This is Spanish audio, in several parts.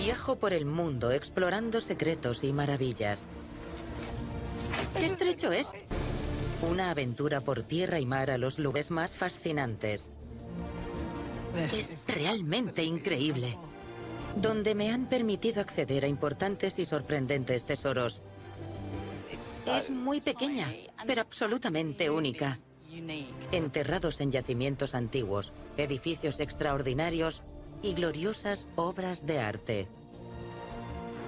Viajo por el mundo explorando secretos y maravillas. ¿Qué estrecho es? Una aventura por tierra y mar a los lugares más fascinantes. Es realmente increíble. Donde me han permitido acceder a importantes y sorprendentes tesoros. Es muy pequeña, pero absolutamente única. Enterrados en yacimientos antiguos, edificios extraordinarios y gloriosas obras de arte.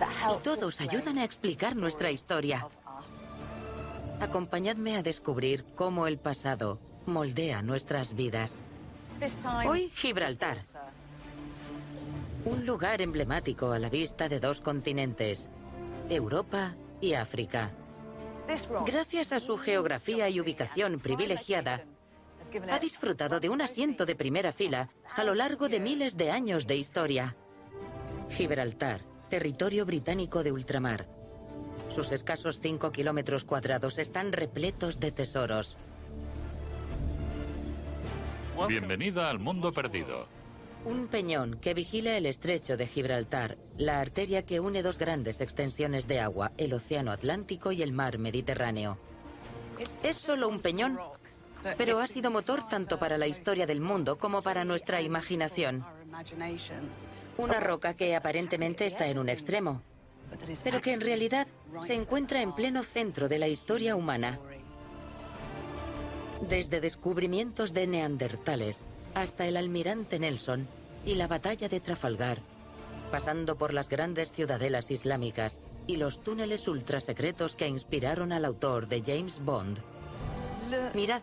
Y todos ayudan a explicar nuestra historia. Acompañadme a descubrir cómo el pasado moldea nuestras vidas. Hoy, Gibraltar. Un lugar emblemático a la vista de dos continentes, Europa y África. Gracias a su geografía y ubicación privilegiada, ha disfrutado de un asiento de primera fila a lo largo de miles de años de historia. Gibraltar, territorio británico de ultramar. Sus escasos 5 kilómetros cuadrados están repletos de tesoros. Bienvenida al mundo perdido. Un peñón que vigila el estrecho de Gibraltar, la arteria que une dos grandes extensiones de agua, el océano Atlántico y el mar Mediterráneo. Es solo un peñón, pero ha sido motor tanto para la historia del mundo como para nuestra imaginación. Una roca que aparentemente está en un extremo, pero que en realidad se encuentra en pleno centro de la historia humana. Desde descubrimientos de neandertales hasta el almirante Nelson y la batalla de Trafalgar, pasando por las grandes ciudadelas islámicas y los túneles ultrasecretos que inspiraron al autor de James Bond. Mirad.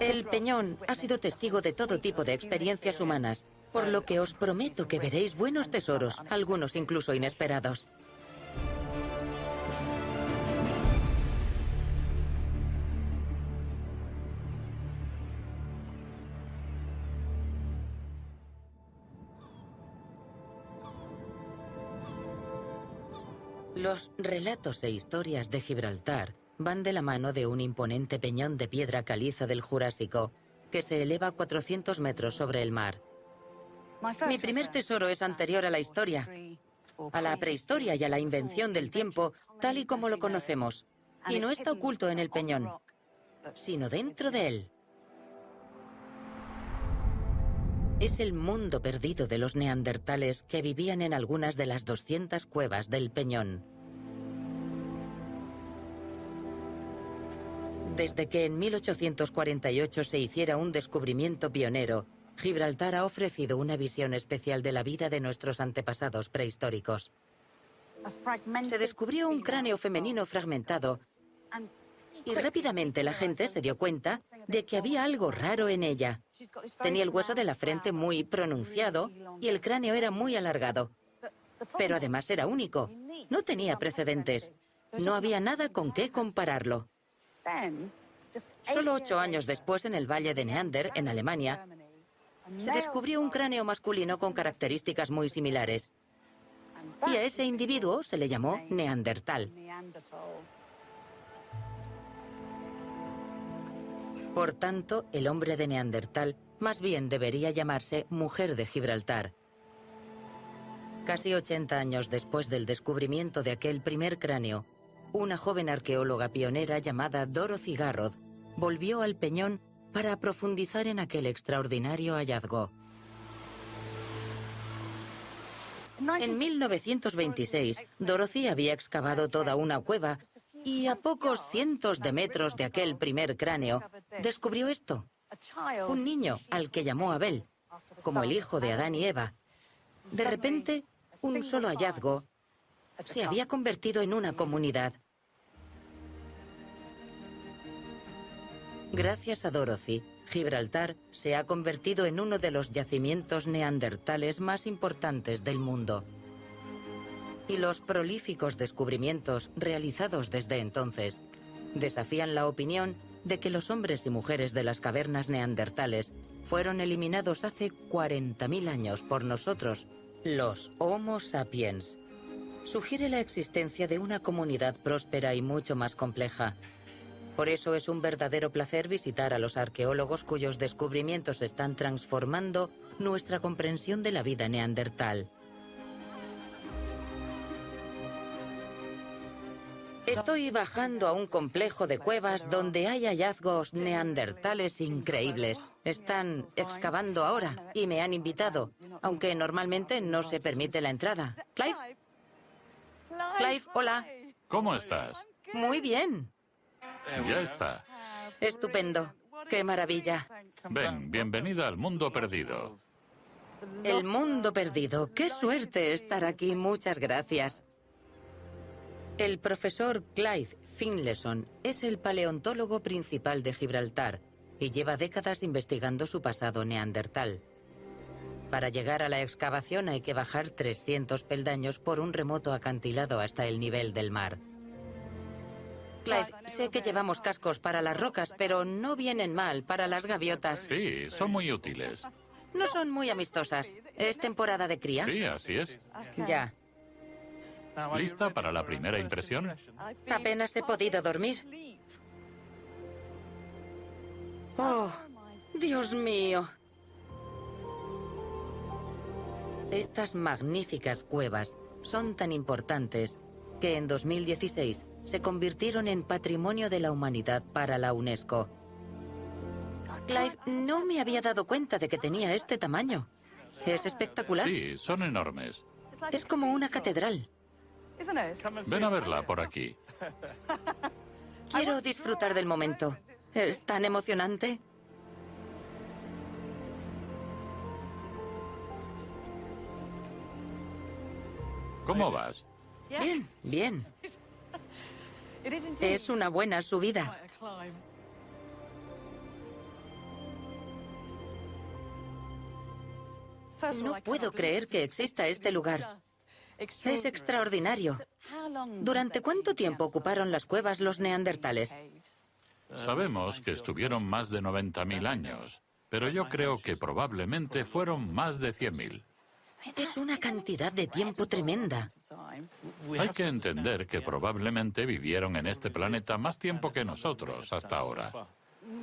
El peñón ha sido testigo de todo tipo de experiencias humanas, por lo que os prometo que veréis buenos tesoros, algunos incluso inesperados. Los relatos e historias de Gibraltar van de la mano de un imponente peñón de piedra caliza del Jurásico, que se eleva 400 metros sobre el mar. Mi primer tesoro es anterior a la historia, a la prehistoria y a la invención del tiempo, tal y como lo conocemos. Y no está oculto en el peñón, sino dentro de él. Es el mundo perdido de los neandertales que vivían en algunas de las 200 cuevas del peñón. Desde que en 1848 se hiciera un descubrimiento pionero, Gibraltar ha ofrecido una visión especial de la vida de nuestros antepasados prehistóricos. Se descubrió un cráneo femenino fragmentado y rápidamente la gente se dio cuenta de que había algo raro en ella. Tenía el hueso de la frente muy pronunciado y el cráneo era muy alargado. Pero además era único. No tenía precedentes. No había nada con qué compararlo. Solo 8 años después, en el Valle de Neander, en Alemania, se descubrió un cráneo masculino con características muy similares. Y a ese individuo se le llamó Neandertal. Por tanto, el hombre de Neandertal más bien debería llamarse mujer de Gibraltar. Casi 80 años después del descubrimiento de aquel primer cráneo, una joven arqueóloga pionera llamada Dorothy Garrod volvió al peñón para profundizar en aquel extraordinario hallazgo. En 1926, Dorothy había excavado toda una cueva y a pocos cientos de metros de aquel primer cráneo descubrió esto. Un niño al que llamó Abel, como el hijo de Adán y Eva. De repente, un solo hallazgo se había convertido en una comunidad. Gracias a Dorothy, Gibraltar se ha convertido en uno de los yacimientos neandertales más importantes del mundo. Y los prolíficos descubrimientos realizados desde entonces desafían la opinión de que los hombres y mujeres de las cavernas neandertales fueron eliminados hace 40.000 años por nosotros, los Homo sapiens. Sugiere la existencia de una comunidad próspera y mucho más compleja. Por eso es un verdadero placer visitar a los arqueólogos cuyos descubrimientos están transformando nuestra comprensión de la vida neandertal. Estoy bajando a un complejo de cuevas donde hay hallazgos neandertales increíbles. Están excavando ahora y me han invitado, aunque normalmente no se permite la entrada. Clive. Clive, hola. ¿Cómo estás? Muy bien. Ya está. Estupendo. ¡Qué maravilla! Ven, bienvenida al mundo perdido. El mundo perdido. ¡Qué suerte estar aquí! Muchas gracias. El profesor Clive Finlayson es el paleontólogo principal de Gibraltar y lleva décadas investigando su pasado neandertal. Para llegar a la excavación hay que bajar 300 peldaños por un remoto acantilado hasta el nivel del mar. Clive, sé que llevamos cascos para las rocas, pero no vienen mal para las gaviotas. Sí, son muy útiles. No son muy amistosas. ¿Es temporada de cría? Sí, así es. Ya. ¿Lista para la primera impresión? Apenas he podido dormir. ¡Oh, Dios mío! Estas magníficas cuevas son tan importantes que en 2016 se convirtieron en Patrimonio de la Humanidad para la UNESCO. Clive, no me había dado cuenta de que tenía este tamaño. Es espectacular. Sí, son enormes. Es como una catedral. Ven a verla por aquí. Quiero disfrutar del momento. Es tan emocionante. ¿Cómo vas? Bien, bien. Es una buena subida. No puedo creer que exista este lugar. Es extraordinario. ¿Durante cuánto tiempo ocuparon las cuevas los neandertales? Sabemos que estuvieron más de 90.000 años, pero yo creo que probablemente fueron más de 100.000. Es una cantidad de tiempo tremenda. Hay que entender que probablemente vivieron en este planeta más tiempo que nosotros hasta ahora.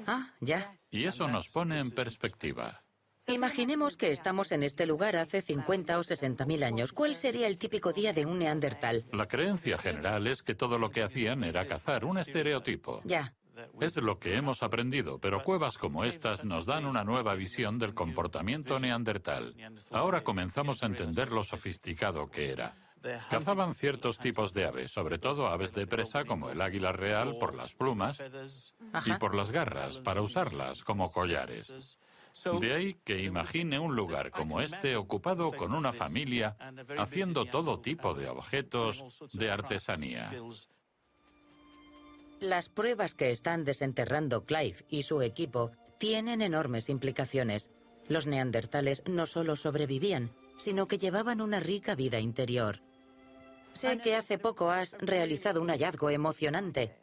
Ah, ya. Y eso nos pone en perspectiva. Imaginemos que estamos en este lugar hace 50 o 60.000 años. ¿Cuál sería el típico día de un neandertal? La creencia general es que todo lo que hacían era cazar, un estereotipo. Ya. Es lo que hemos aprendido, pero cuevas como estas nos dan una nueva visión del comportamiento neandertal. Ahora comenzamos a entender lo sofisticado que era. Cazaban ciertos tipos de aves, sobre todo aves de presa como el águila real por las plumas y por las garras, para usarlas como collares. De ahí que imagine un lugar como este ocupado con una familia haciendo todo tipo de objetos de artesanía. Las pruebas que están desenterrando Clive y su equipo tienen enormes implicaciones. Los neandertales no solo sobrevivían, sino que llevaban una rica vida interior. Sé que hace poco has realizado un hallazgo emocionante.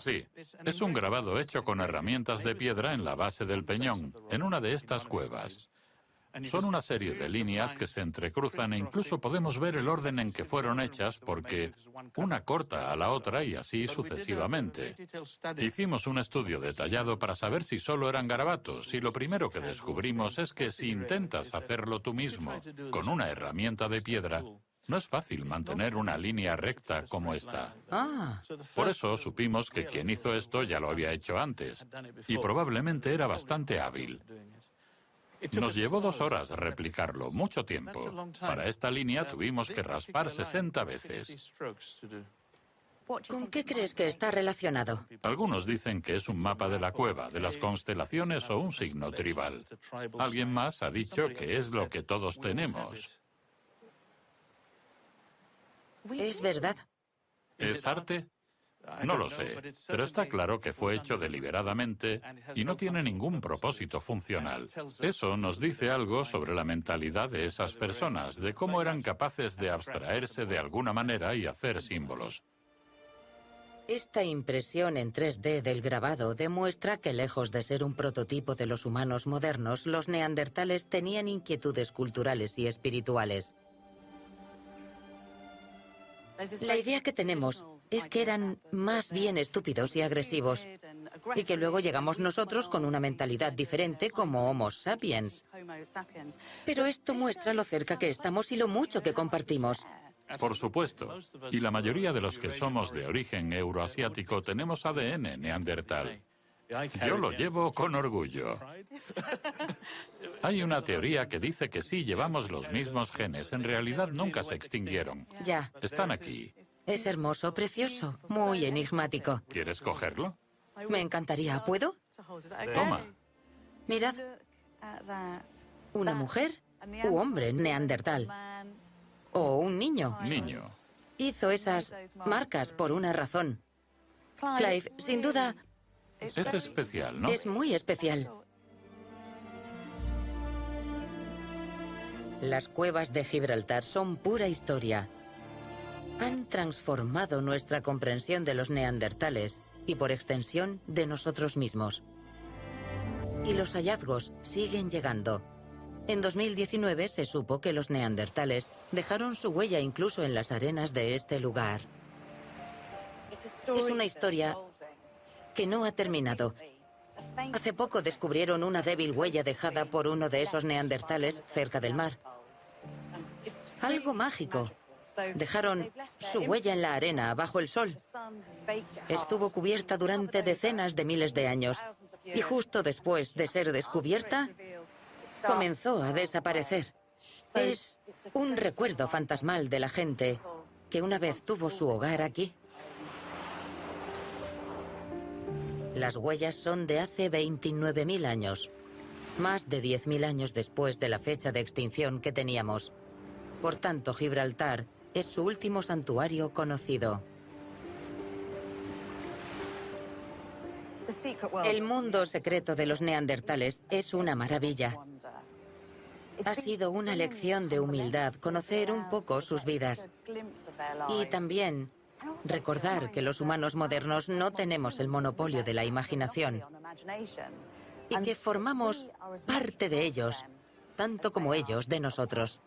Sí, es un grabado hecho con herramientas de piedra en la base del peñón, en una de estas cuevas. Son una serie de líneas que se entrecruzan e incluso podemos ver el orden en que fueron hechas porque una corta a la otra y así sucesivamente. Hicimos un estudio detallado para saber si solo eran garabatos y lo primero que descubrimos es que si intentas hacerlo tú mismo con una herramienta de piedra, no es fácil mantener una línea recta como esta. Ah, Por eso supimos que quien hizo esto ya lo había hecho antes y probablemente era bastante hábil. Nos llevó 2 horas replicarlo, mucho tiempo. Para esta línea tuvimos que raspar 60 veces. ¿con qué crees que está relacionado? Algunos dicen que es un mapa de la cueva, de las constelaciones o un signo tribal. Alguien más ha dicho que es lo que todos tenemos. Es verdad. ¿Es arte? No lo sé, pero está claro que fue hecho deliberadamente y no tiene ningún propósito funcional. Eso nos dice algo sobre la mentalidad de esas personas, de cómo eran capaces de abstraerse de alguna manera y hacer símbolos. Esta impresión en 3D del grabado demuestra que lejos de ser un prototipo de los humanos modernos, los neandertales tenían inquietudes culturales y espirituales. La idea que tenemos es que eran más bien estúpidos y agresivos, y que luego llegamos nosotros con una mentalidad diferente como Homo sapiens. Pero esto muestra lo cerca que estamos y lo mucho que compartimos. Por supuesto. Y la mayoría de los que somos de origen euroasiático tenemos ADN neandertal. Yo lo llevo con orgullo. Hay una teoría que dice que sí llevamos los mismos genes. En realidad nunca se extinguieron. Ya. Están aquí. Es hermoso, precioso, muy enigmático. ¿Quieres cogerlo? Me encantaría. ¿Puedo? Toma. Mirad. Una mujer u hombre neandertal. O un niño. Niño. Hizo esas marcas por una razón. Clive, sin duda, Es especial, ¿no? es muy especial. Las cuevas de Gibraltar son pura historia. Han transformado nuestra comprensión de los neandertales y, por extensión, de nosotros mismos. Y los hallazgos siguen llegando. En 2019 se supo que los neandertales dejaron su huella incluso en las arenas de este lugar. Es una historia que no ha terminado. Hace poco descubrieron una débil huella dejada por uno de esos neandertales cerca del mar. Algo mágico. Dejaron su huella en la arena, bajo el sol. Estuvo cubierta durante decenas de miles de años. Y justo después de ser descubierta, comenzó a desaparecer. Es un recuerdo fantasmal de la gente que una vez tuvo su hogar aquí. Las huellas son de hace 29.000 años, más de 10.000 años después de la fecha de extinción que teníamos. Por tanto, Gibraltar es su último santuario conocido. El mundo secreto de los neandertales es una maravilla. Ha sido una lección de humildad conocer un poco sus vidas. Y también recordar que los humanos modernos no tenemos el monopolio de la imaginación y que formamos parte de ellos, tanto como ellos de nosotros.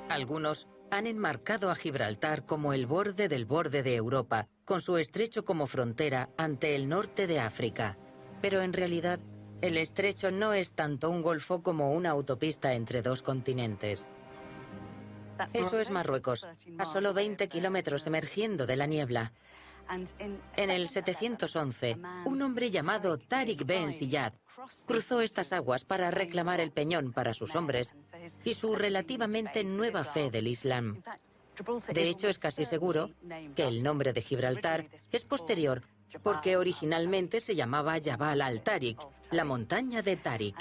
Algunos han enmarcado a Gibraltar como el borde del borde de Europa, con su estrecho como frontera ante el norte de África. Pero en realidad, el estrecho no es tanto un golfo como una autopista entre dos continentes. Eso es Marruecos, a solo 20 kilómetros emergiendo de la niebla. En el 711, un hombre llamado Tariq Ben Ziyad cruzó estas aguas para reclamar el peñón para sus hombres y su relativamente nueva fe del Islam. De hecho, es casi seguro que el nombre de Gibraltar es posterior porque originalmente se llamaba Jabal al-Tariq, la montaña de Tariq.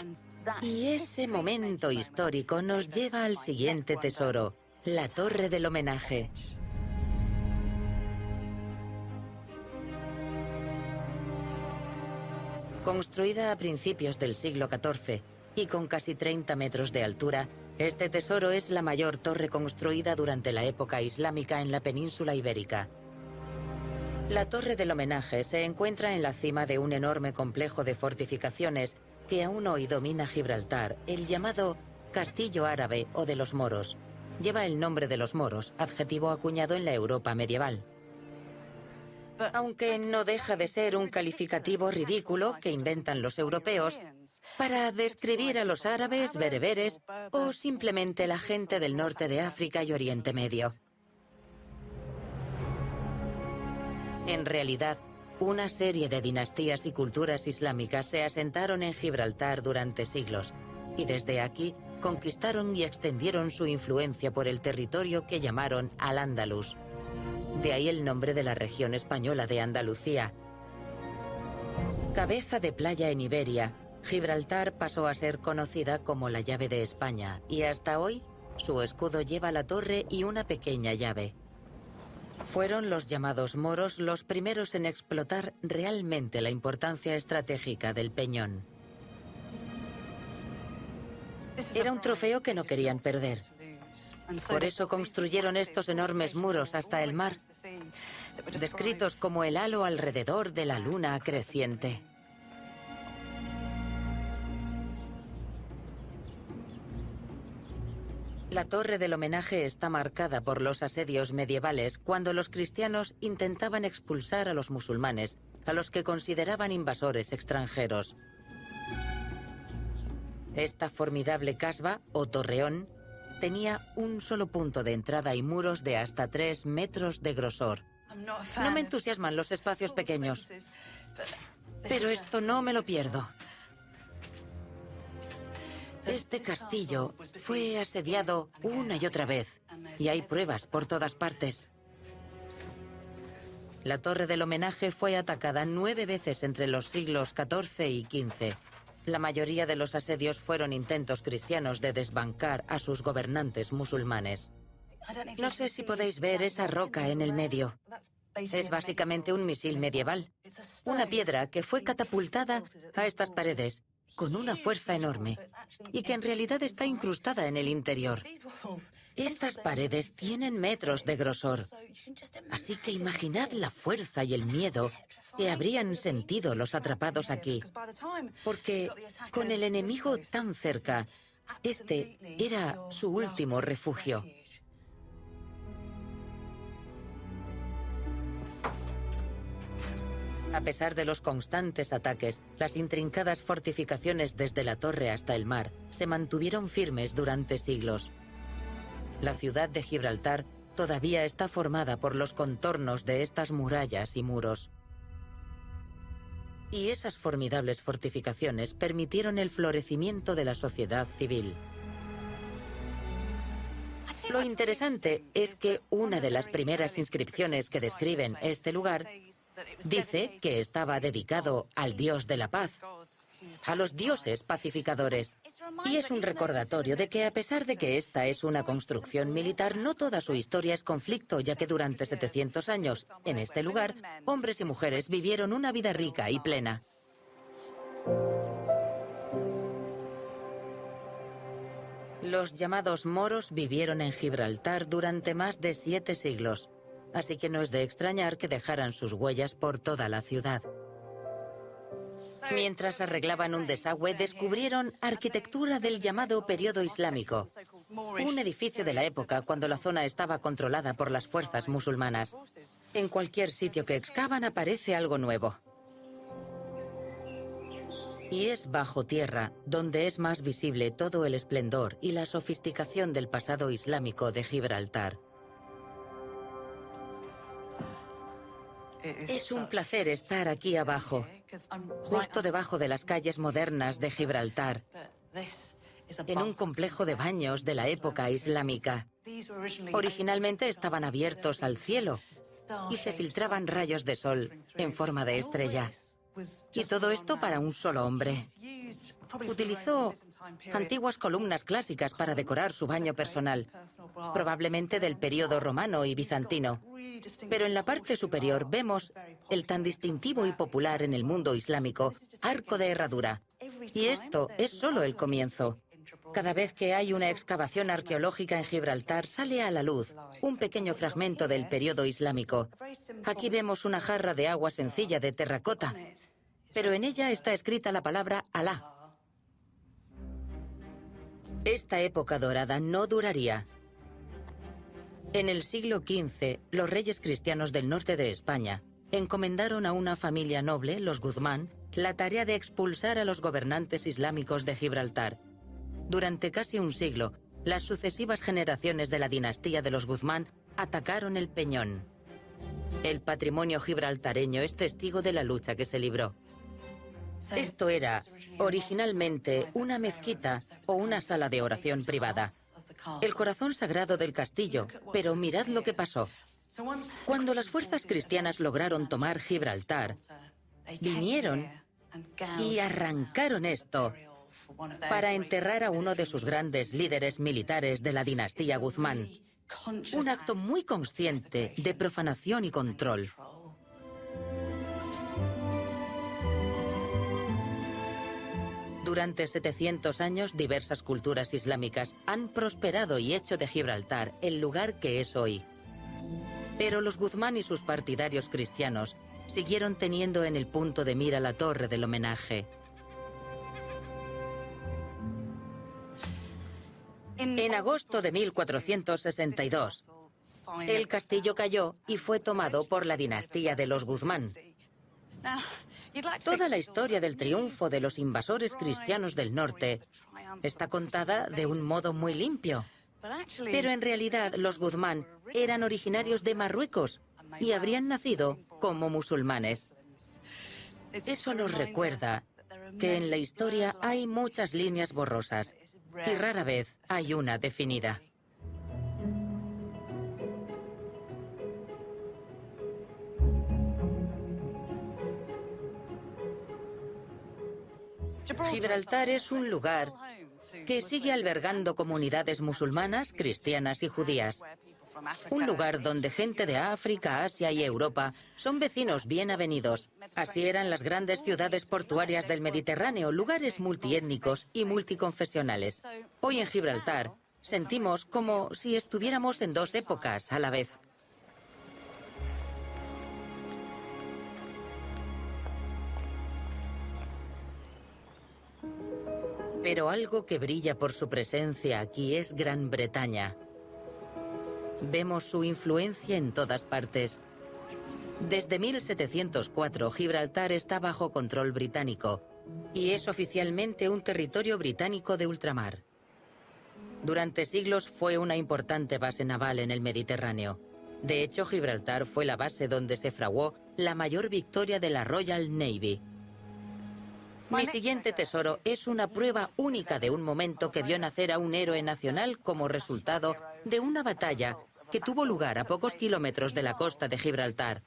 Y ese momento histórico nos lleva al siguiente tesoro, la Torre del Homenaje. Construida a principios del siglo XIV y con casi 30 metros de altura, este tesoro es la mayor torre construida durante la época islámica en la península ibérica. La Torre del Homenaje se encuentra en la cima de un enorme complejo de fortificaciones que aún hoy domina Gibraltar, el llamado Castillo Árabe o de los Moros. Lleva el nombre de los moros, adjetivo acuñado en la Europa medieval. Aunque no deja de ser un calificativo ridículo que inventan los europeos para describir a los árabes, bereberes o simplemente la gente del norte de África y Oriente Medio. En realidad, una serie de dinastías y culturas islámicas se asentaron en Gibraltar durante siglos y desde aquí conquistaron y extendieron su influencia por el territorio que llamaron Al-Ándalus. De ahí el nombre de la región española de Andalucía. Cabeza de playa en Iberia, Gibraltar pasó a ser conocida como la llave de España y hasta hoy su escudo lleva la torre y una pequeña llave. Fueron los llamados moros los primeros en explotar realmente la importancia estratégica del peñón. Era un trofeo que no querían perder. Por eso construyeron estos enormes muros hasta el mar, descritos como el halo alrededor de la luna creciente. La Torre del Homenaje está marcada por los asedios medievales cuando los cristianos intentaban expulsar a los musulmanes, a los que consideraban invasores extranjeros. Esta formidable casba, o torreón, tenía un solo punto de entrada y muros de hasta 3 metros de grosor. No me entusiasman los espacios pequeños, pero esto no me lo pierdo. Este castillo fue asediado una y otra vez, y hay pruebas por todas partes. La torre del homenaje fue atacada 9 veces entre los siglos XIV y XV. La mayoría de los asedios fueron intentos cristianos de desbancar a sus gobernantes musulmanes. No sé si podéis ver esa roca en el medio. Es básicamente un misil medieval. Una piedra que fue catapultada a estas paredes con una fuerza enorme y que en realidad está incrustada en el interior. Estas paredes tienen metros de grosor, así que imaginad la fuerza y el miedo que habrían sentido los atrapados aquí, porque con el enemigo tan cerca, este era su último refugio. A pesar de los constantes ataques, las intrincadas fortificaciones desde la torre hasta el mar se mantuvieron firmes durante siglos. La ciudad de Gibraltar todavía está formada por los contornos de estas murallas y muros. Y esas formidables fortificaciones permitieron el florecimiento de la sociedad civil. Lo interesante es que una de las primeras inscripciones que describen este lugar dice que estaba dedicado al dios de la paz, a los dioses pacificadores. Y es un recordatorio de que a pesar de que esta es una construcción militar, no toda su historia es conflicto, ya que durante 700 años, en este lugar, hombres y mujeres vivieron una vida rica y plena. Los llamados moros vivieron en Gibraltar durante más de 7 siglos. Así que no es de extrañar que dejaran sus huellas por toda la ciudad. Mientras arreglaban un desagüe, descubrieron arquitectura del llamado periodo islámico, un edificio de la época cuando la zona estaba controlada por las fuerzas musulmanas. En cualquier sitio que excavan aparece algo nuevo. Y es bajo tierra donde es más visible todo el esplendor y la sofisticación del pasado islámico de Gibraltar. Es un placer estar aquí abajo, justo debajo de las calles modernas de Gibraltar, en un complejo de baños de la época islámica. Originalmente estaban abiertos al cielo y se filtraban rayos de sol en forma de estrella. Y todo esto para un solo hombre. Utilizó antiguas columnas clásicas para decorar su baño personal, probablemente del período romano y bizantino. Pero en la parte superior vemos el tan distintivo y popular en el mundo islámico arco de herradura. Y esto es solo el comienzo. Cada vez que hay una excavación arqueológica en Gibraltar, sale a la luz un pequeño fragmento del período islámico. Aquí vemos una jarra de agua sencilla de terracota, pero en ella está escrita la palabra Alá. Esta época dorada no duraría. En el siglo XV, los reyes cristianos del norte de España encomendaron a una familia noble, los Guzmán, la tarea de expulsar a los gobernantes islámicos de Gibraltar. Durante casi un siglo, las sucesivas generaciones de la dinastía de los Guzmán atacaron el Peñón. El patrimonio gibraltareño es testigo de la lucha que se libró. Esto era originalmente una mezquita o una sala de oración privada, el corazón sagrado del castillo, pero mirad lo que pasó. Cuando las fuerzas cristianas lograron tomar Gibraltar, vinieron y arrancaron esto para enterrar a uno de sus grandes líderes militares de la dinastía Guzmán. Un acto muy consciente de profanación y control. Durante 700 años, diversas culturas islámicas han prosperado y hecho de Gibraltar el lugar que es hoy. Pero los Guzmán y sus partidarios cristianos siguieron teniendo en el punto de mira la torre del homenaje. En agosto de 1462, el castillo cayó y fue tomado por la dinastía de los Guzmán. Toda la historia del triunfo de los invasores cristianos del norte está contada de un modo muy limpio. Pero en realidad los Guzmán eran originarios de Marruecos y habrían nacido como musulmanes. Eso nos recuerda que en la historia hay muchas líneas borrosas y rara vez hay una definida. Gibraltar es un lugar que sigue albergando comunidades musulmanas, cristianas y judías. Un lugar donde gente de África, Asia y Europa son vecinos bien avenidos. Así eran las grandes ciudades portuarias del Mediterráneo, lugares multiétnicos y multiconfesionales. Hoy en Gibraltar sentimos como si estuviéramos en dos épocas a la vez. Pero algo que brilla por su presencia aquí es Gran Bretaña. Vemos su influencia en todas partes. Desde 1704, Gibraltar está bajo control británico y es oficialmente un territorio británico de ultramar. Durante siglos fue una importante base naval en el Mediterráneo. De hecho, Gibraltar fue la base donde se fraguó la mayor victoria de la Royal Navy. Mi siguiente tesoro es una prueba única de un momento que vio nacer a un héroe nacional como resultado de una batalla que tuvo lugar a pocos kilómetros de la costa de Gibraltar.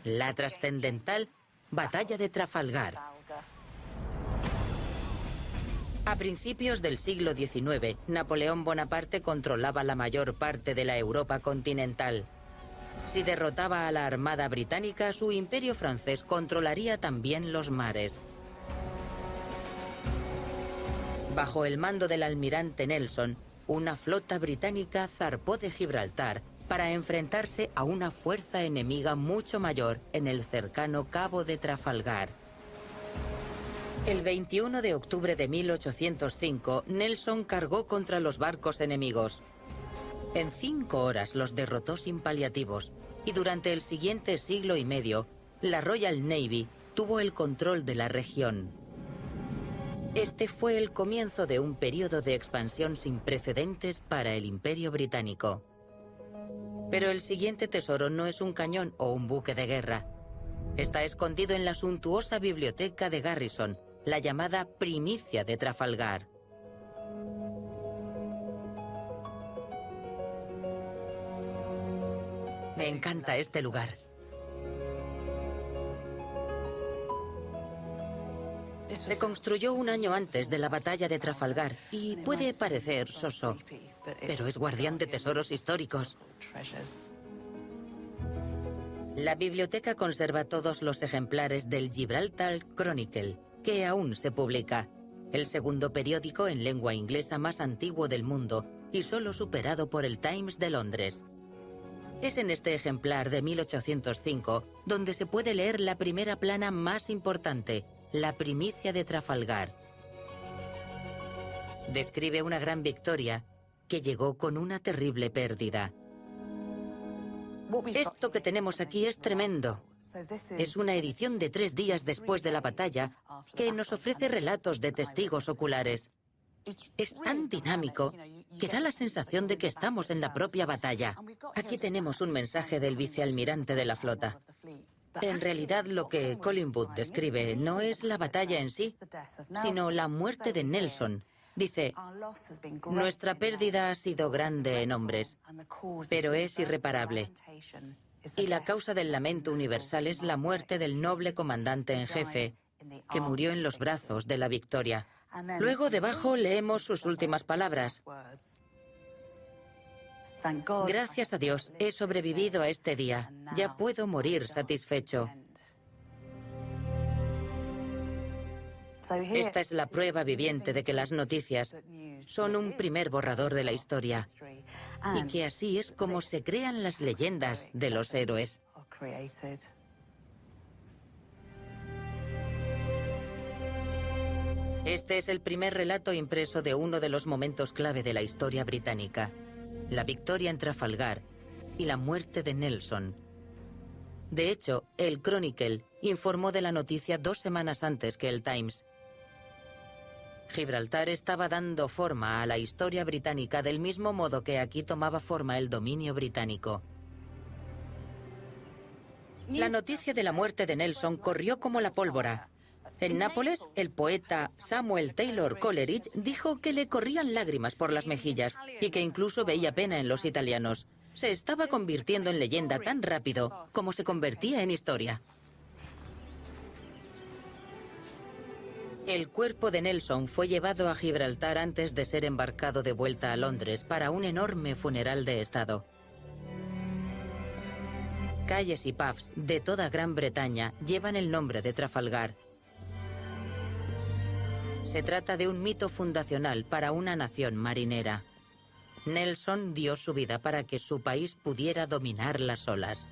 La trascendental Batalla de Trafalgar. A principios del siglo XIX, Napoleón Bonaparte controlaba la mayor parte de la Europa continental. Si derrotaba a la Armada británica, su imperio francés controlaría también los mares. Bajo el mando del almirante Nelson, una flota británica zarpó de Gibraltar para enfrentarse a una fuerza enemiga mucho mayor en el cercano Cabo de Trafalgar. El 21 de octubre de 1805, Nelson cargó contra los barcos enemigos. En 5 horas los derrotó sin paliativos, y durante el siguiente siglo y medio, la Royal Navy tuvo el control de la región. Este fue el comienzo de un periodo de expansión sin precedentes para el Imperio Británico. Pero el siguiente tesoro no es un cañón o un buque de guerra. Está escondido en la suntuosa biblioteca de Garrison, la llamada Primicia de Trafalgar. Me encanta este lugar. Se construyó un año antes de la batalla de Trafalgar y puede parecer soso, pero es guardián de tesoros históricos. La biblioteca conserva todos los ejemplares del Gibraltar Chronicle, que aún se publica, el segundo periódico en lengua inglesa más antiguo del mundo y solo superado por el Times de Londres. Es en este ejemplar de 1805 donde se puede leer la primera plana más importante, la Primicia de Trafalgar. Describe una gran victoria que llegó con una terrible pérdida. Esto que tenemos aquí es tremendo. Es una edición de 3 días después de la batalla que nos ofrece relatos de testigos oculares. Es tan dinámico que da la sensación de que estamos en la propia batalla. Aquí tenemos un mensaje del vicealmirante de la flota. En realidad, lo que Collingwood describe no es la batalla en sí, sino la muerte de Nelson. Dice, nuestra pérdida ha sido grande en hombres, pero es irreparable. Y la causa del lamento universal es la muerte del noble comandante en jefe, que murió en los brazos de la victoria. Luego, debajo, leemos sus últimas palabras. Gracias a Dios, he sobrevivido a este día. Ya puedo morir satisfecho. Esta es la prueba viviente de que las noticias son un primer borrador de la historia y que así es como se crean las leyendas de los héroes. Este es el primer relato impreso de uno de los momentos clave de la historia británica, la victoria en Trafalgar y la muerte de Nelson. De hecho, el Chronicle informó de la noticia 2 semanas antes que el Times. Gibraltar estaba dando forma a la historia británica del mismo modo que aquí tomaba forma el dominio británico. La noticia de la muerte de Nelson corrió como la pólvora. En Nápoles, el poeta Samuel Taylor Coleridge dijo que le corrían lágrimas por las mejillas y que incluso veía pena en los italianos. Se estaba convirtiendo en leyenda tan rápido como se convertía en historia. El cuerpo de Nelson fue llevado a Gibraltar antes de ser embarcado de vuelta a Londres para un enorme funeral de Estado. Calles y pubs de toda Gran Bretaña llevan el nombre de Trafalgar. Se trata de un mito fundacional para una nación marinera. Nelson dio su vida para que su país pudiera dominar las olas.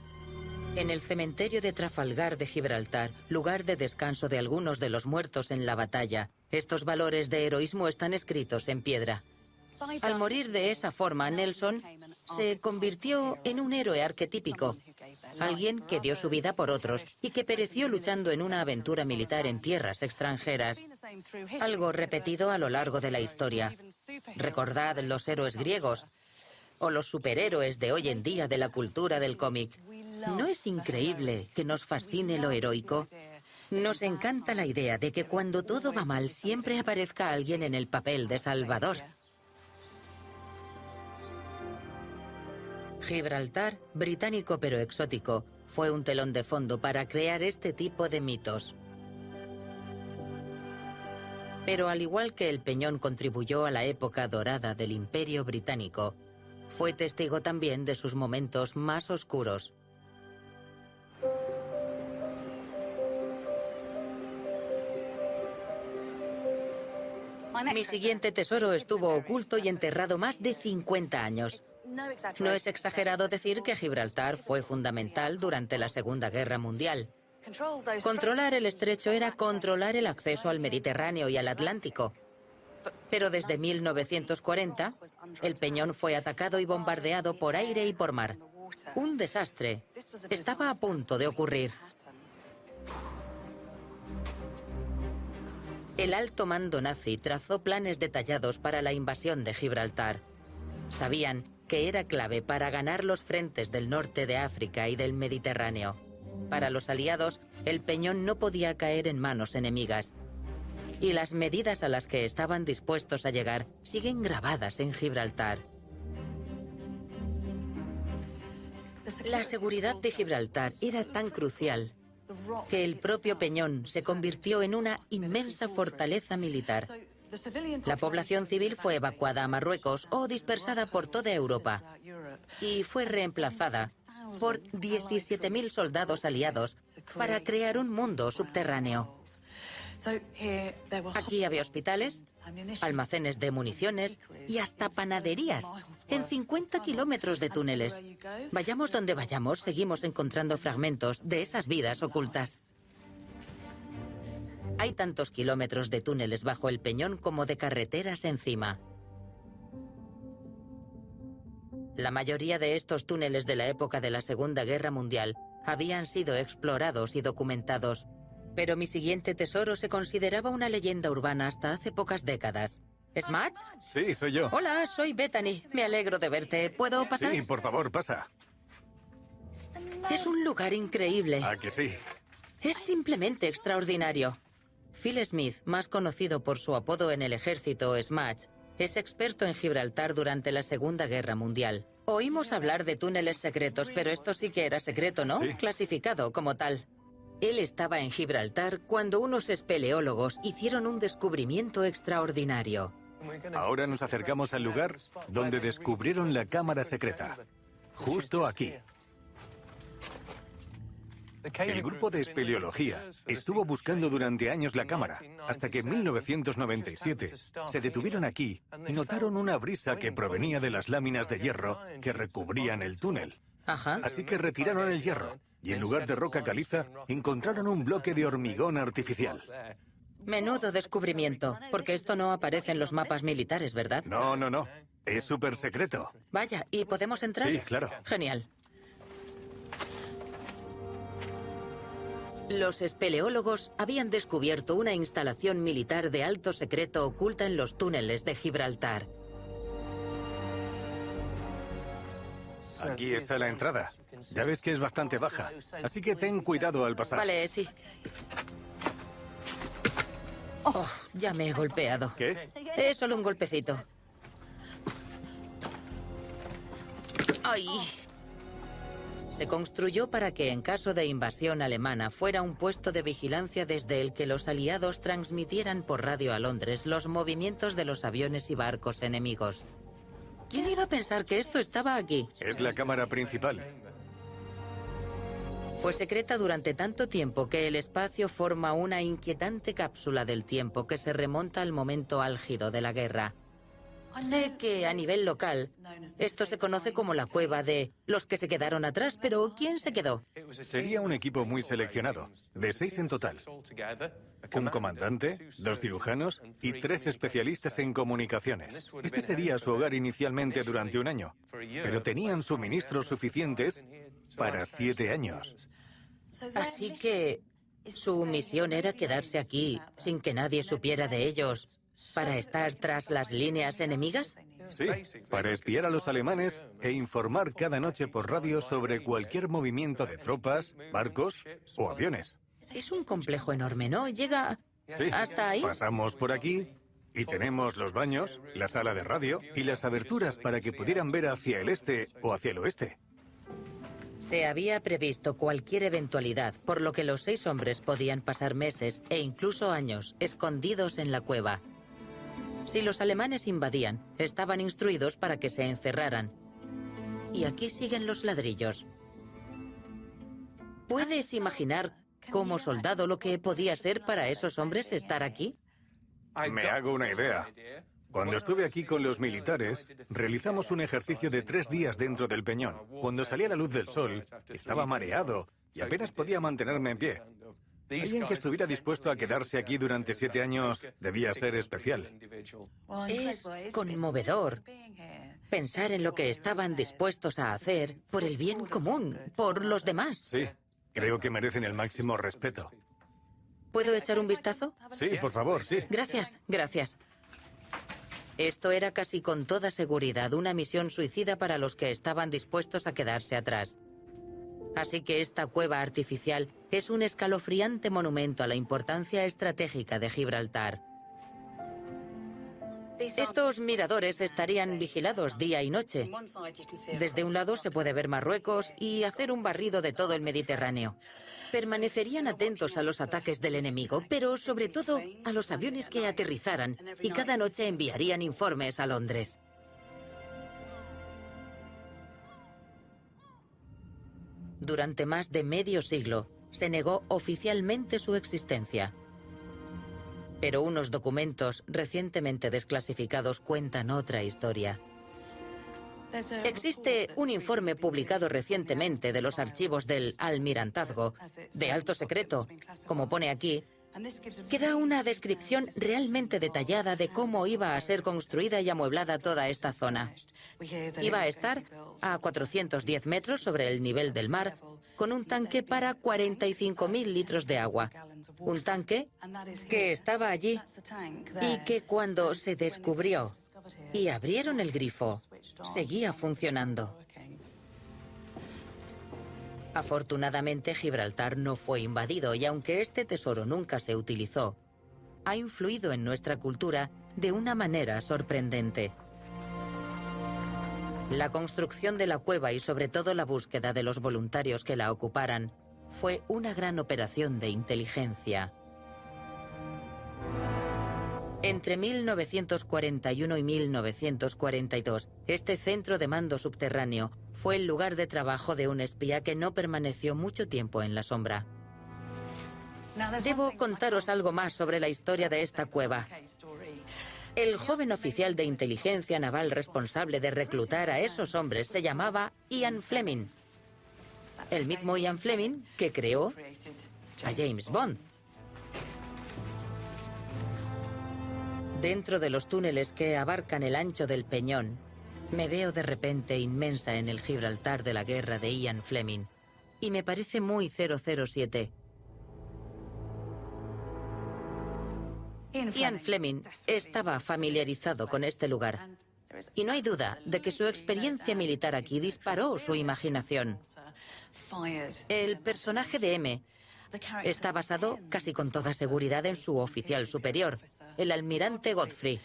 En el cementerio de Trafalgar de Gibraltar, lugar de descanso de algunos de los muertos en la batalla, estos valores de heroísmo están escritos en piedra. Al morir de esa forma, Nelson se convirtió en un héroe arquetípico, alguien que dio su vida por otros y que pereció luchando en una aventura militar en tierras extranjeras, algo repetido a lo largo de la historia. Recordad los héroes griegos o los superhéroes de hoy en día de la cultura del cómic. ¿No es increíble que nos fascine lo heroico? Nos encanta la idea de que cuando todo va mal siempre aparezca alguien en el papel de salvador. Gibraltar, británico pero exótico, fue un telón de fondo para crear este tipo de mitos. Pero al igual que el Peñón contribuyó a la época dorada del Imperio Británico, fue testigo también de sus momentos más oscuros. Mi siguiente tesoro estuvo oculto y enterrado más de 50 años. No es exagerado decir que Gibraltar fue fundamental durante la Segunda Guerra Mundial. Controlar el estrecho era controlar el acceso al Mediterráneo y al Atlántico. Pero desde 1940, el Peñón fue atacado y bombardeado por aire y por mar. Un desastre estaba a punto de ocurrir. El alto mando nazi trazó planes detallados para la invasión de Gibraltar. Sabían que era clave para ganar los frentes del norte de África y del Mediterráneo. Para los aliados, el Peñón no podía caer en manos enemigas. Y las medidas a las que estaban dispuestos a llegar siguen grabadas en Gibraltar. La seguridad de Gibraltar era tan crucial que el propio Peñón se convirtió en una inmensa fortaleza militar. La población civil fue evacuada a Marruecos o dispersada por toda Europa y fue reemplazada por 17.000 soldados aliados para crear un mundo subterráneo. Aquí había hospitales, almacenes de municiones y hasta panaderías en 50 kilómetros de túneles. Vayamos donde vayamos, seguimos encontrando fragmentos de esas vidas ocultas. Hay tantos kilómetros de túneles bajo el Peñón como de carreteras encima. La mayoría de estos túneles de la época de la Segunda Guerra Mundial habían sido explorados y documentados. Pero mi siguiente tesoro se consideraba una leyenda urbana hasta hace pocas décadas. ¿Smatch? Sí, soy yo. Hola, soy Bethany. Me alegro de verte. ¿Puedo pasar? Sí, por favor, pasa. Es un lugar increíble. ¿A que sí? Es simplemente extraordinario. Phil Smith, más conocido por su apodo en el ejército Smatch, es experto en Gibraltar durante la Segunda Guerra Mundial. Oímos hablar de túneles secretos, pero esto sí que era secreto, ¿no? Sí. Clasificado como tal. Él estaba en Gibraltar cuando unos espeleólogos hicieron un descubrimiento extraordinario. Ahora nos acercamos al lugar donde descubrieron la cámara secreta. Justo aquí. El grupo de espeleología estuvo buscando durante años la cámara, hasta que en 1997 se detuvieron aquí y notaron una brisa que provenía de las láminas de hierro que recubrían el túnel. Ajá. Así que retiraron el hierro y en lugar de roca caliza encontraron un bloque de hormigón artificial. Menudo descubrimiento, porque esto no aparece en los mapas militares, ¿verdad? No, no, no. Es súper secreto. Vaya, ¿y podemos entrar? Sí, claro. Genial. Los espeleólogos habían descubierto una instalación militar de alto secreto oculta en los túneles de Gibraltar. Aquí está la entrada. Ya ves que es bastante baja, así que ten cuidado al pasar. Vale, sí. Oh, ya me he golpeado. ¿Qué? Es solo un golpecito. ¡Ay! Se construyó para que en caso de invasión alemana fuera un puesto de vigilancia desde el que los aliados transmitieran por radio a Londres los movimientos de los aviones y barcos enemigos. ¿Quién iba a pensar que esto estaba aquí? Es la cámara principal. Fue secreta durante tanto tiempo que el espacio forma una inquietante cápsula del tiempo que se remonta al momento álgido de la guerra. Sé que a nivel local esto se conoce como la cueva de los que se quedaron atrás, pero ¿quién se quedó? Sería un equipo muy seleccionado, de 6 en total. Un comandante, 2 cirujanos y 3 especialistas en comunicaciones. Este sería su hogar inicialmente durante un año, pero tenían suministros suficientes para 7 años. Así que su misión era quedarse aquí sin que nadie supiera de ellos para estar tras las líneas enemigas. Sí, para espiar a los alemanes e informar cada noche por radio sobre cualquier movimiento de tropas, barcos o aviones. Es un complejo enorme, ¿no? Llega hasta ahí. Pasamos por aquí y tenemos los baños, la sala de radio y las aberturas para que pudieran ver hacia el este o hacia el oeste. Se había previsto cualquier eventualidad, por lo que los 6 hombres podían pasar meses e incluso años escondidos en la cueva. Si los alemanes invadían, estaban instruidos para que se encerraran. Y aquí siguen los ladrillos. ¿Puedes imaginar como soldado lo que podía ser para esos hombres estar aquí? Me hago una idea. Cuando estuve aquí con los militares, realizamos un ejercicio de 3 días dentro del peñón. Cuando salía la luz del sol, estaba mareado y apenas podía mantenerme en pie. Alguien que estuviera dispuesto a quedarse aquí durante 7 años debía ser especial. Es conmovedor pensar en lo que estaban dispuestos a hacer por el bien común, por los demás. Sí, creo que merecen el máximo respeto. ¿Puedo echar un vistazo? Sí, por favor, sí. Gracias, gracias. Esto era casi con toda seguridad una misión suicida para los que estaban dispuestos a quedarse atrás. Así que esta cueva artificial es un escalofriante monumento a la importancia estratégica de Gibraltar. Estos miradores estarían vigilados día y noche. Desde un lado se puede ver Marruecos y hacer un barrido de todo el Mediterráneo. Permanecerían atentos a los ataques del enemigo, pero sobre todo a los aviones que aterrizaran, y cada noche enviarían informes a Londres. Durante más de medio siglo, se negó oficialmente su existencia. Pero unos documentos recientemente desclasificados cuentan otra historia. Existe un informe publicado recientemente de los archivos del Almirantazgo, de alto secreto, como pone aquí, que da una descripción realmente detallada de cómo iba a ser construida y amueblada toda esta zona. Iba a estar a 410 metros sobre el nivel del mar, con un tanque para 45.000 litros de agua. Un tanque que estaba allí y que cuando se descubrió y abrieron el grifo, seguía funcionando. Afortunadamente, Gibraltar no fue invadido y aunque este tesoro nunca se utilizó, ha influido en nuestra cultura de una manera sorprendente. La construcción de la cueva y sobre todo la búsqueda de los voluntarios que la ocuparan fue una gran operación de inteligencia. Entre 1941 y 1942, este centro de mando subterráneo fue el lugar de trabajo de un espía que no permaneció mucho tiempo en la sombra. Debo contaros algo más sobre la historia de esta cueva. El joven oficial de inteligencia naval responsable de reclutar a esos hombres se llamaba Ian Fleming. El mismo Ian Fleming que creó a James Bond. Dentro de los túneles que abarcan el ancho del peñón, me veo de repente inmensa en el Gibraltar de la guerra de Ian Fleming. Y me parece muy 007. Ian Fleming estaba familiarizado con este lugar. Y no hay duda de que su experiencia militar aquí disparó su imaginación. El personaje de M está basado casi con toda seguridad en su oficial superior, el almirante Godfrey.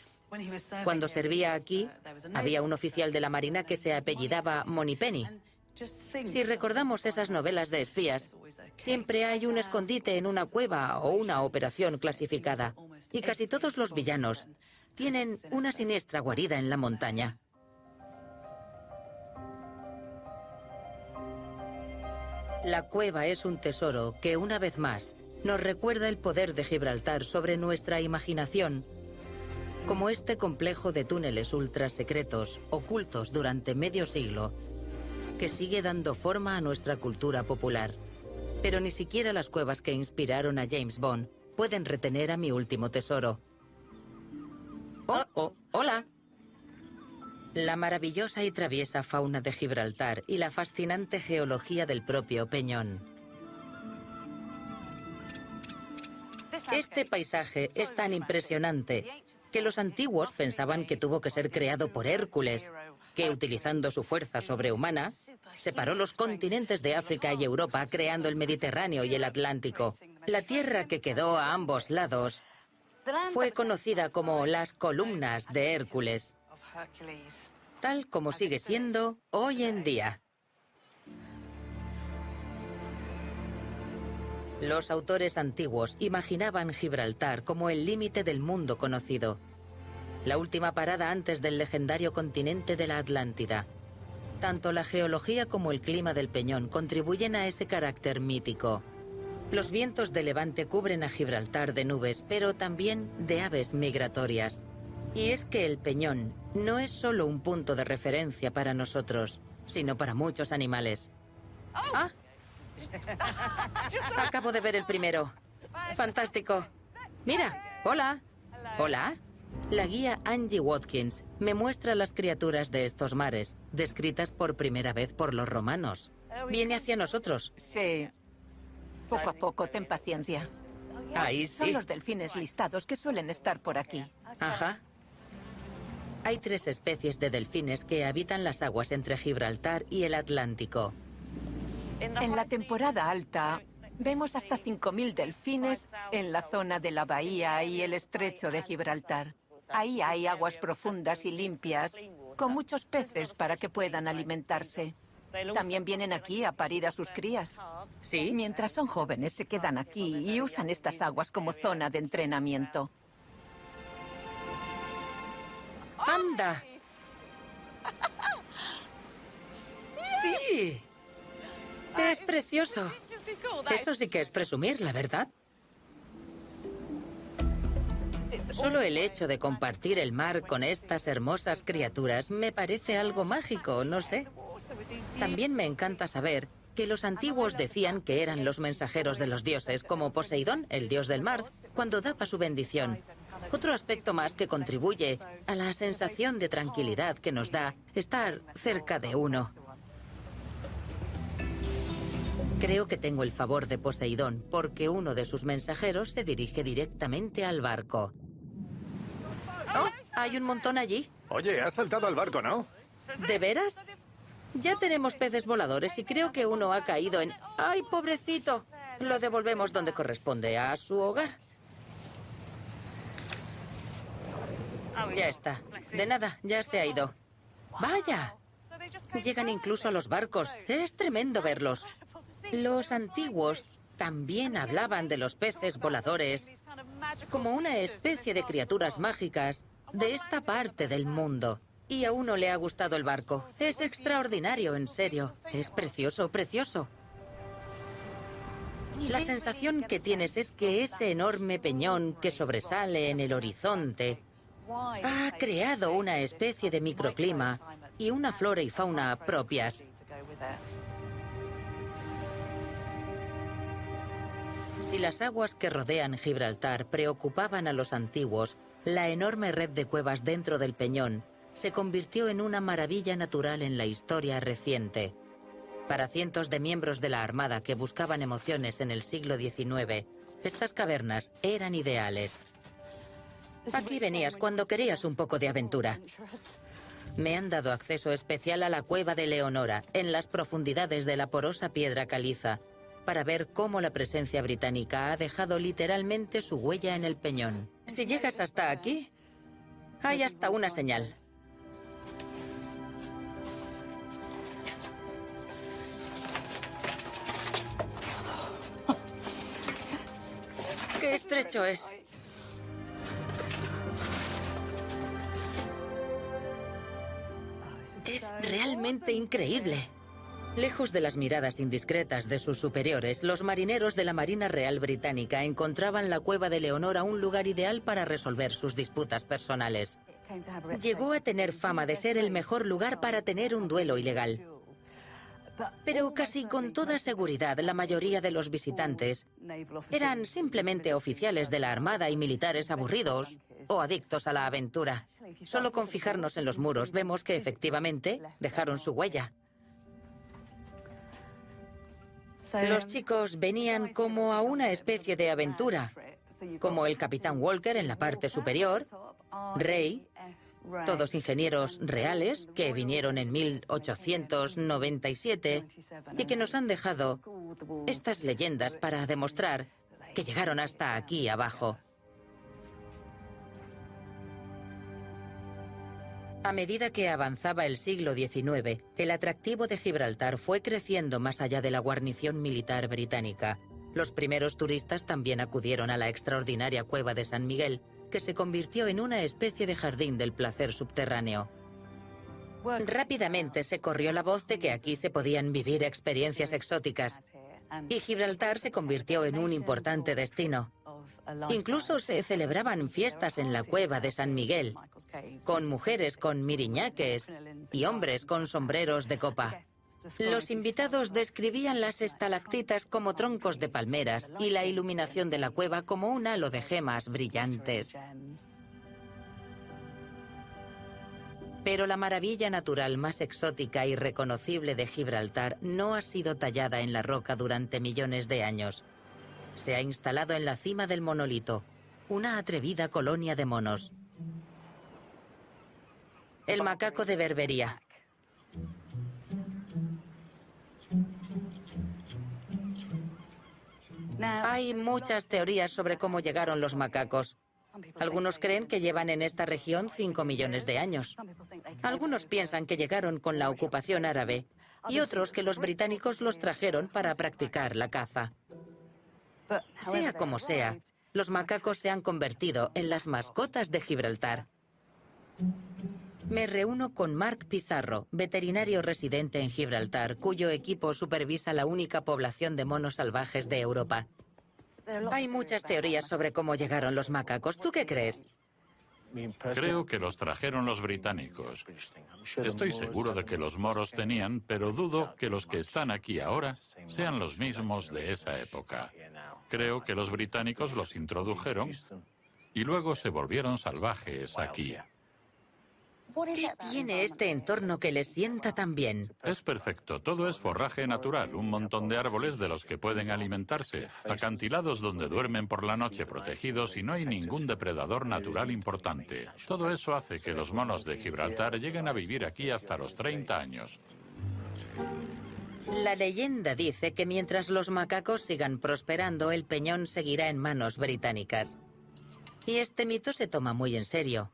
Cuando servía aquí, había un oficial de la Marina que se apellidaba Moneypenny. Si recordamos esas novelas de espías, siempre hay un escondite en una cueva o una operación clasificada. Y casi todos los villanos tienen una siniestra guarida en la montaña. La cueva es un tesoro que, una vez más, nos recuerda el poder de Gibraltar sobre nuestra imaginación, como este complejo de túneles ultrasecretos, ocultos durante medio siglo, que sigue dando forma a nuestra cultura popular. Pero ni siquiera las cuevas que inspiraron a James Bond pueden retener a mi último tesoro. ¡Hola! La maravillosa y traviesa fauna de Gibraltar y la fascinante geología del propio Peñón. Este paisaje es tan impresionante que los antiguos pensaban que tuvo que ser creado por Hércules, que utilizando su fuerza sobrehumana, separó los continentes de África y Europa, creando el Mediterráneo y el Atlántico. La tierra que quedó a ambos lados fue conocida como las columnas de Hércules, tal como sigue siendo hoy en día. Los autores antiguos imaginaban Gibraltar como el límite del mundo conocido, la última parada antes del legendario continente de la Atlántida. Tanto la geología como el clima del Peñón contribuyen a ese carácter mítico. Los vientos de levante cubren a Gibraltar de nubes, pero también de aves migratorias. Y es que el Peñón no es solo un punto de referencia para nosotros, sino para muchos animales. ¡Ah! Acabo de ver el primero. ¡Fantástico! ¡Mira! ¡Hola! ¿Hola? La guía Angie Watkins me muestra las criaturas de estos mares, descritas por primera vez por los romanos. Viene hacia nosotros. Sí. Poco a poco, ten paciencia. Ahí sí. Son los delfines listados que suelen estar por aquí. Ajá. Hay 3 especies de delfines que habitan las aguas entre Gibraltar y el Atlántico. En la temporada alta, vemos hasta 5.000 delfines en la zona de la bahía y el estrecho de Gibraltar. Ahí hay aguas profundas y limpias, con muchos peces para que puedan alimentarse. También vienen aquí a parir a sus crías. ¿Sí? Mientras son jóvenes, se quedan aquí y usan estas aguas como zona de entrenamiento. ¡Anda! ¡Sí! Es precioso. Eso sí que es presumir, la verdad. Solo el hecho de compartir el mar con estas hermosas criaturas me parece algo mágico, no sé. También me encanta saber que los antiguos decían que eran los mensajeros de los dioses, como Poseidón, el dios del mar, cuando daba su bendición. Otro aspecto más que contribuye a la sensación de tranquilidad que nos da estar cerca de uno. Creo que tengo el favor de Poseidón, porque uno de sus mensajeros se dirige directamente al barco. ¡Oh! Hay un montón allí. Oye, has saltado al barco, ¿no? ¿De veras? Ya tenemos peces voladores y creo que uno ha caído en... ¡Ay, pobrecito! Lo devolvemos donde corresponde, a su hogar. Ya está. De nada, ya se ha ido. ¡Vaya! Llegan incluso a los barcos. Es tremendo verlos. Los antiguos también hablaban de los peces voladores como una especie de criaturas mágicas de esta parte del mundo. Y a uno le ha gustado el barco. Es extraordinario, en serio. Es precioso, precioso. La sensación que tienes es que ese enorme peñón que sobresale en el horizonte ha creado una especie de microclima y una flora y fauna propias. Si las aguas que rodean Gibraltar preocupaban a los antiguos, la enorme red de cuevas dentro del peñón se convirtió en una maravilla natural en la historia reciente. Para cientos de miembros de la Armada que buscaban emociones en el siglo XIX, estas cavernas eran ideales. Aquí venías cuando querías un poco de aventura. Me han dado acceso especial a la cueva de Leonora, en las profundidades de la porosa piedra caliza, para ver cómo la presencia británica ha dejado literalmente su huella en el peñón. Si llegas hasta aquí, hay hasta una señal. ¡Qué estrecho es! Es realmente increíble. Lejos de las miradas indiscretas de sus superiores, los marineros de la Marina Real Británica encontraban la cueva de Leonora un lugar ideal para resolver sus disputas personales. Llegó a tener fama de ser el mejor lugar para tener un duelo ilegal. Pero casi con toda seguridad, la mayoría de los visitantes eran simplemente oficiales de la Armada y militares aburridos o adictos a la aventura. Solo con fijarnos en los muros vemos que efectivamente dejaron su huella. Los chicos venían como a una especie de aventura, como el Capitán Walker en la parte superior, Ray, todos ingenieros reales que vinieron en 1897 y que nos han dejado estas leyendas para demostrar que llegaron hasta aquí abajo. A medida que avanzaba el siglo XIX, el atractivo de Gibraltar fue creciendo más allá de la guarnición militar británica. Los primeros turistas también acudieron a la extraordinaria cueva de San Miguel, que se convirtió en una especie de jardín del placer subterráneo. Rápidamente se corrió la voz de que aquí se podían vivir experiencias exóticas, y Gibraltar se convirtió en un importante destino. Incluso se celebraban fiestas en la cueva de San Miguel, con mujeres con miriñaques y hombres con sombreros de copa. Los invitados describían las estalactitas como troncos de palmeras y la iluminación de la cueva como un halo de gemas brillantes. Pero la maravilla natural más exótica y reconocible de Gibraltar no ha sido tallada en la roca durante millones de años. Se ha instalado en la cima del monolito, una atrevida colonia de monos. El macaco de Berbería. Hay muchas teorías sobre cómo llegaron los macacos. Algunos creen que llevan en esta región 5 millones de años. Algunos piensan que llegaron con la ocupación árabe y otros que los británicos los trajeron para practicar la caza. Sea como sea, los macacos se han convertido en las mascotas de Gibraltar. Me reúno con Mark Pizarro, veterinario residente en Gibraltar, cuyo equipo supervisa la única población de monos salvajes de Europa. Hay muchas teorías sobre cómo llegaron los macacos. ¿Tú qué crees? Creo que los trajeron los británicos. Estoy seguro de que los moros tenían, pero dudo que los que están aquí ahora sean los mismos de esa época. Creo que los británicos los introdujeron y luego se volvieron salvajes aquí. ¿Qué tiene este entorno que les sienta tan bien? Es perfecto, todo es forraje natural, un montón de árboles de los que pueden alimentarse, acantilados donde duermen por la noche protegidos y no hay ningún depredador natural importante. Todo eso hace que los monos de Gibraltar lleguen a vivir aquí hasta los 30 años. La leyenda dice que mientras los macacos sigan prosperando, el peñón seguirá en manos británicas. Y este mito se toma muy en serio.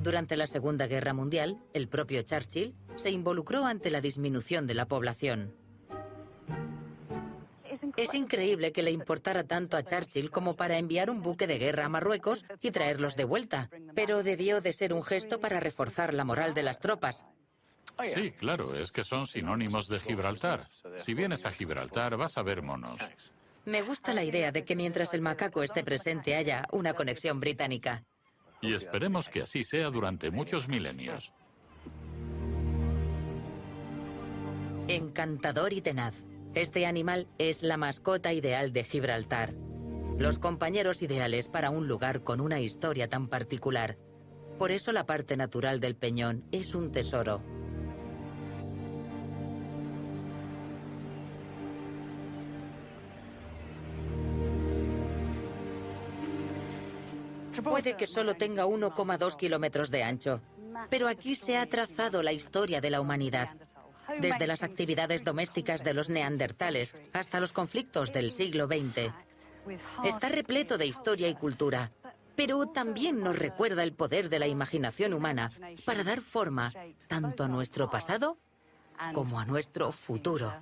Durante la Segunda Guerra Mundial, el propio Churchill se involucró ante la disminución de la población. Es increíble que le importara tanto a Churchill como para enviar un buque de guerra a Marruecos y traerlos de vuelta, pero debió de ser un gesto para reforzar la moral de las tropas. Sí, claro, es que son sinónimos de Gibraltar. Si vienes a Gibraltar vas a ver monos. Me gusta la idea de que mientras el macaco esté presente haya una conexión británica. Y esperemos que así sea durante muchos milenios. Encantador y tenaz. Este animal es la mascota ideal de Gibraltar. Los compañeros ideales para un lugar con una historia tan particular. Por eso la parte natural del peñón es un tesoro. Puede que solo tenga 1,2 kilómetros de ancho, pero aquí se ha trazado la historia de la humanidad. Desde las actividades domésticas de los neandertales hasta los conflictos del siglo XX. Está repleto de historia y cultura, pero también nos recuerda el poder de la imaginación humana para dar forma tanto a nuestro pasado como a nuestro futuro.